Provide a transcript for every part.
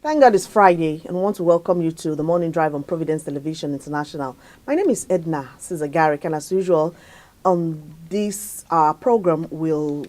Thank God it's Friday, and I want to welcome you to the Morning Drive on Providence Television International. My name is Edna Garrick, and as usual, on this program, we'll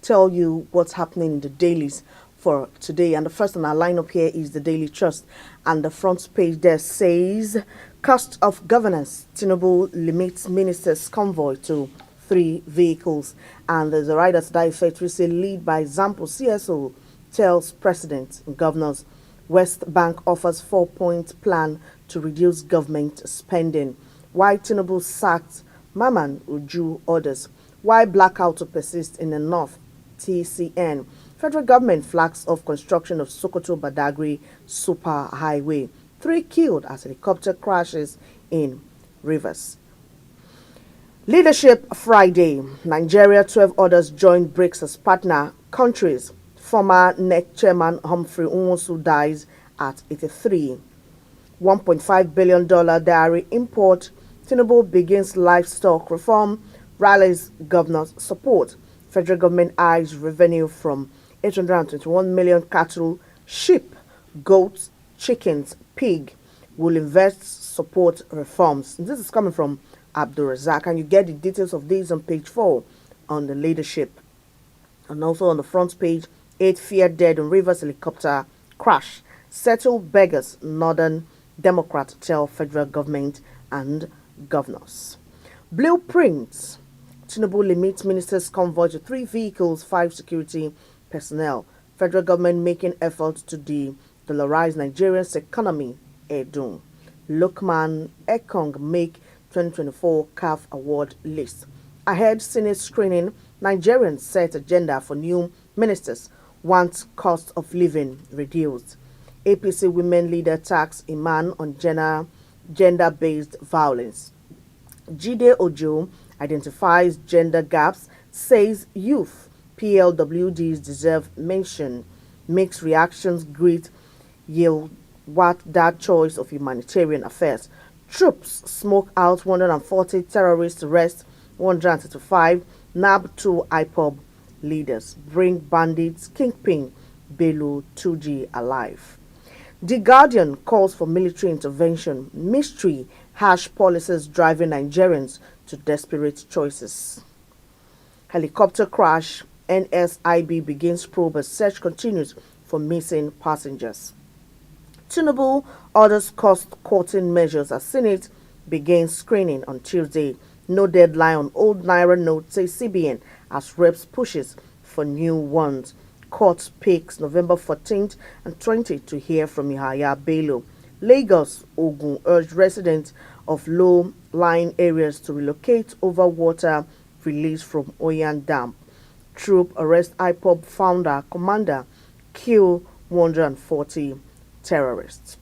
tell you what's happening in the dailies for today. And the first on our lineup here is the Daily Trust, and the front page there says, "Cost of governance: Tinubu limits ministers' convoy to 3 vehicles." And there's a rider to that effect, we say, "Lead by example, CSO tells president and governors." West Bank offers 4-point plan to reduce government spending. Why Tinubu sacked Maman Uju orders. Why blackout to persist in the north. TCN. Federal government flags off construction of Sokoto Badagry super highway. 3 killed as helicopter crashes in rivers. Leadership Friday. Nigeria 12 others join BRICS as partner countries. Former NEC chairman Humphrey Nwosu dies at 83. $1.5 billion dairy import. Tinubu begins livestock reform. Rallies governors' support. Federal government eyes revenue from 821 million cattle, sheep, goats, chickens, pig. Will invest support reforms. This is coming from Abdul Razak, and you get the details of these on page 4 on the leadership. And also on the front page, 8 feared dead in Rivers helicopter crash. Settle beggars, Northern Democrat tell federal government and governors. Blueprints. Tinubu limits ministers' convoy to 3 vehicles, 5 security personnel. Federal government making efforts to de-dollarize Nigeria's economy. Edun. Lukman Ekong make 2024 CAF award list. Ahead Senate screening, Nigerians set agenda for new ministers. Want cost of living reduced. APC women leader attacks Iman on gender-based violence. Jide Ojo identifies gender gaps, says youth PLWDs deserve mention. Mixed reactions greet yield what that choice of humanitarian affairs. Troops smoke out 140 terrorists, arrest 135, nab 2 IPOB leaders, bring bandits kingpin Bello 2G alive. The Guardian calls for military intervention. Mystery, harsh policies driving Nigerians to desperate choices. Helicopter crash, NSIB begins probe as search continues for missing passengers. Tinubu orders cost-cutting measures as Senate begins screening on Tuesday. No deadline on old Naira notes, says CBN, as reps pushes for new ones. Court picks November 14th and 20th to hear from Yahaya Bello. Lagos, Ogun urged residents of low-lying areas to relocate over water released from Oyan Dam. Troop arrest IPOB founder, commander, kill 140 terrorists.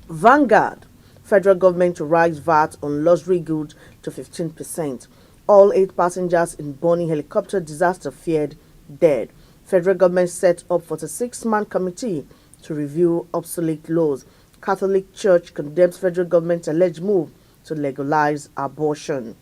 Vanguard. Federal government to rise VAT on luxury goods to 15%. All 8 passengers in Bonny helicopter disaster feared dead. Federal government set up 46-man committee to review obsolete laws. Catholic Church condemns federal government's alleged move to legalize abortion.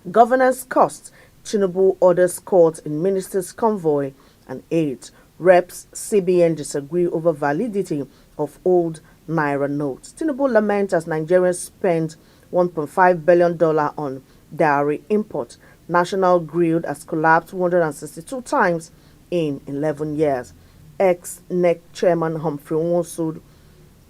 Governance costs. Tinubu orders court in ministers' convoy and aid. Reps CBN disagree over validity of old Naira notes. Tinubu laments as Nigerians spend $1.5 billion on dairy import. National grid has collapsed 162 times in 11 years. Ex-NEC chairman Humphrey Nwosu,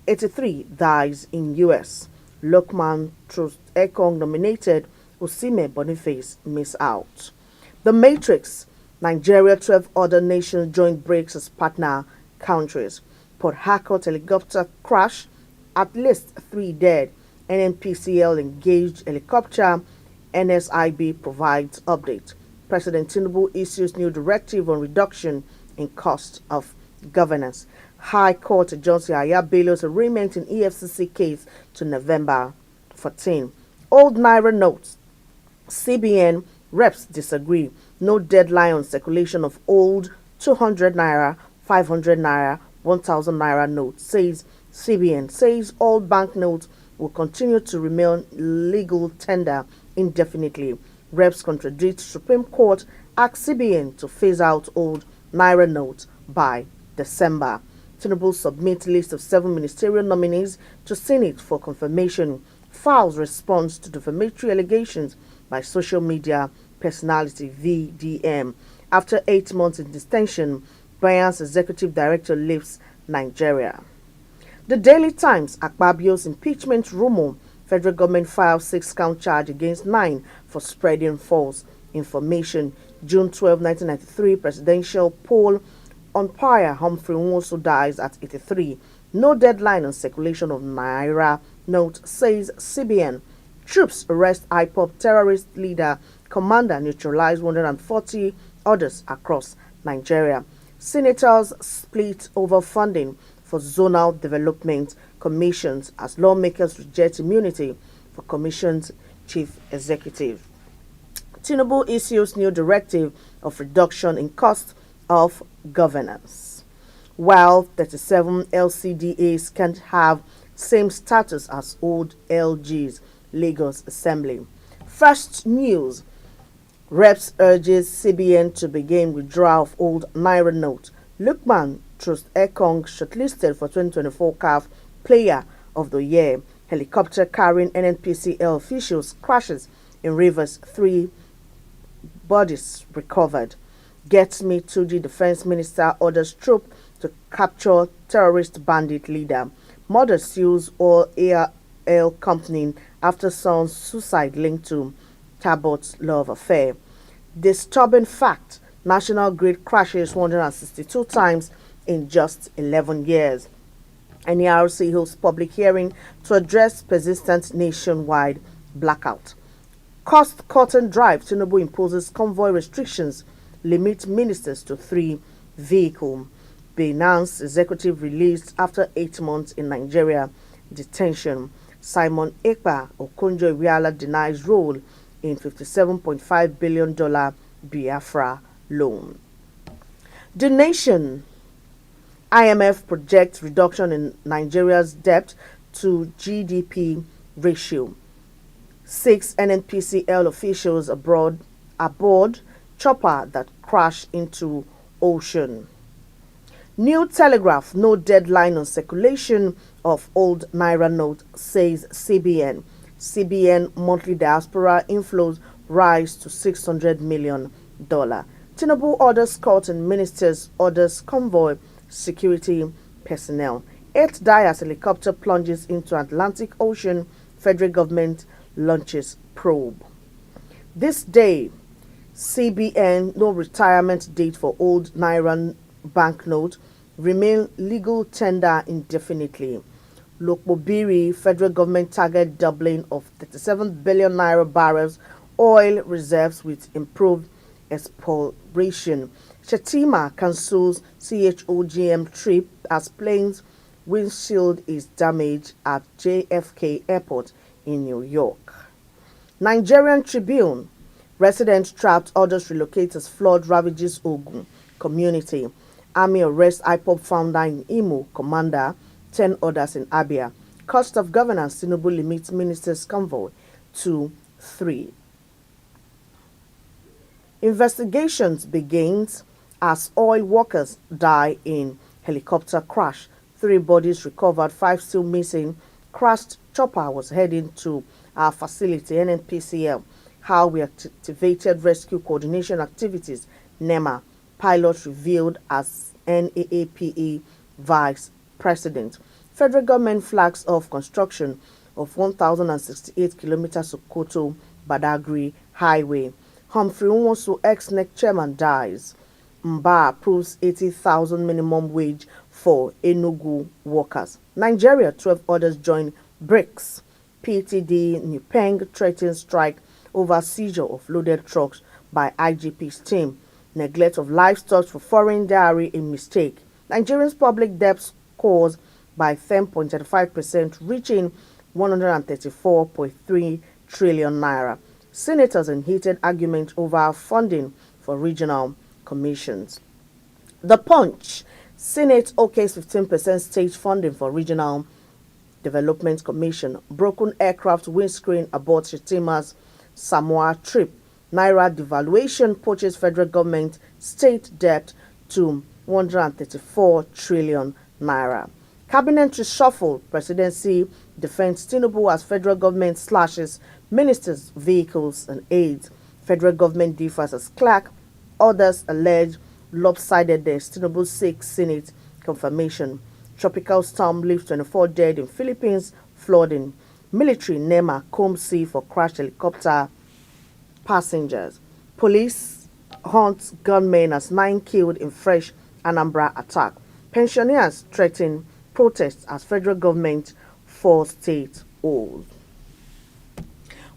83, dies in U.S. Lokman Trust Ekong nominated. Osime Boniface miss out. The Matrix. Nigeria 12 other nations joined BRICS as partner countries. Port Harcourt helicopter crash, at least 3 dead. NNPCL engaged helicopter. NSIB provides update. President Tinubu issues new directive on reduction in cost of governance. High Court adjourns Yahaya Bello's arraignment in EFCC case to November 14. Old Naira notes. CBN reps disagree. No deadline on circulation of old 200 Naira, 500 Naira, 1000 Naira notes, says CBN. Says all banknotes will continue to remain legal tender indefinitely. Reps contradict Supreme Court, ask CBN to phase out old Naira notes by December. Tinubu submits list of 7 ministerial nominees to Senate for confirmation. Files response to defamatory allegations by social media personality VDM. After 8 months in detention, Binance's executive director leaves Nigeria. The Daily Times, Akpabio's impeachment rumor. Federal government files 6-count charge against 9 for spreading false information. June 12, 1993, presidential poll umpire Humphrey Nwosu dies at 83. No deadline on circulation of Naira note, says CBN. Troops arrest IPOB terrorist leader. Commander neutralize 140 others across Nigeria. Senators split over funding for zonal development commissions as lawmakers reject immunity for commission's chief executive. Tinubu issues new directive of reduction in cost of governance. While 37 LCDAs can't have same status as old LGs, Lagos Assembly. First news. Reps urges CBN to begin withdrawal of old Naira note. Lukman Trust Ekong shortlisted for 2024 CAF Player of the Year. Helicopter carrying NNPCL officials crashes in Rivers. 3 bodies recovered. Gets Me to the Defense Minister orders troop to capture terrorist bandit leader. Mother sues all ARL company after son's suicide linked to Cabot's love affair. Disturbing fact. National grid crashes 162 times in just 11 years. NERC holds public hearing to address persistent nationwide blackout. Cost-cutting drive. Tinubu imposes convoy restrictions. Limit ministers to 3 vehicles. Binance executive released after 8 months in Nigeria detention. Simon Ekpa Okonjo-Iweala denies role in $57.5 billion Biafra loan. The Nation. IMF projects reduction in Nigeria's debt to GDP ratio. 6 NNPCL officials aboard chopper that crashed into ocean. New Telegraph, no deadline on circulation of old Naira note, says CBN. CBN monthly diaspora inflows rise to $600 million. Tinubu orders court and ministers orders convoy security personnel. 8 die as helicopter plunges into Atlantic Ocean. Federal government launches probe. This day, CBN, no retirement date for old Naira banknote, remain legal tender indefinitely. Lokbobiri, federal government target doubling of 37 billion Naira barrels oil reserves with improved exploration. Shetima cancels CHOGM trip as plane's windshield is damaged at JFK Airport in New York. Nigerian Tribune. Residents trapped, others relocate as flood ravages Ogun community. Army arrests IPOB founder in Imo, commander, 10 others in Abia. Cost of governance. Tinubu limits ministers' convoy to 3. Investigations begins as oil workers die in helicopter crash. 3 bodies recovered, 5 still missing. Crashed chopper was heading to our facility, NNPCL. How we activated rescue coordination activities, NEMA. Pilot revealed as NAAPE Vice President. Federal government flags off construction of 1,068 kilometers Sokoto Badagry Highway. Humphrey Nwosu, ex-NEC chairman, dies. Mba approves 80,000 minimum wage for Enugu workers. Nigeria, 12 others join BRICS. PTD Nupeng threatens strike over seizure of loaded trucks by IGP's team. Neglect of livestock for foreign dairy a mistake. Nigerians' public debt scores by 10.35%, reaching 134.3 trillion naira. Senators in heated argument over funding for regional commissions. The Punch. Senate okays 15% state funding for regional development commission. Broken aircraft windscreen aborts Shetima's Samoa trip. Naira devaluation pushes federal government state debt to 134 trillion naira. Cabinet reshuffle. Presidency defends Tinubu as federal government slashes ministers, vehicles and aids. Federal government differs as clerk. Others allege lopsidedness. Tinubu seeks Senate confirmation. Tropical storm leaves 24 dead in Philippines. Flooding. Military NEMA comb sea for crashed helicopter passengers. Police hunts gunmen as 9 killed in fresh Anambra attack. Pensioners threaten protests as federal government for state hold.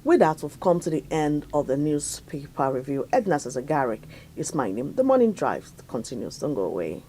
With that, we've come to the end of the newspaper review. Edna Sazagaric is my name. The morning drive continues. Don't go away.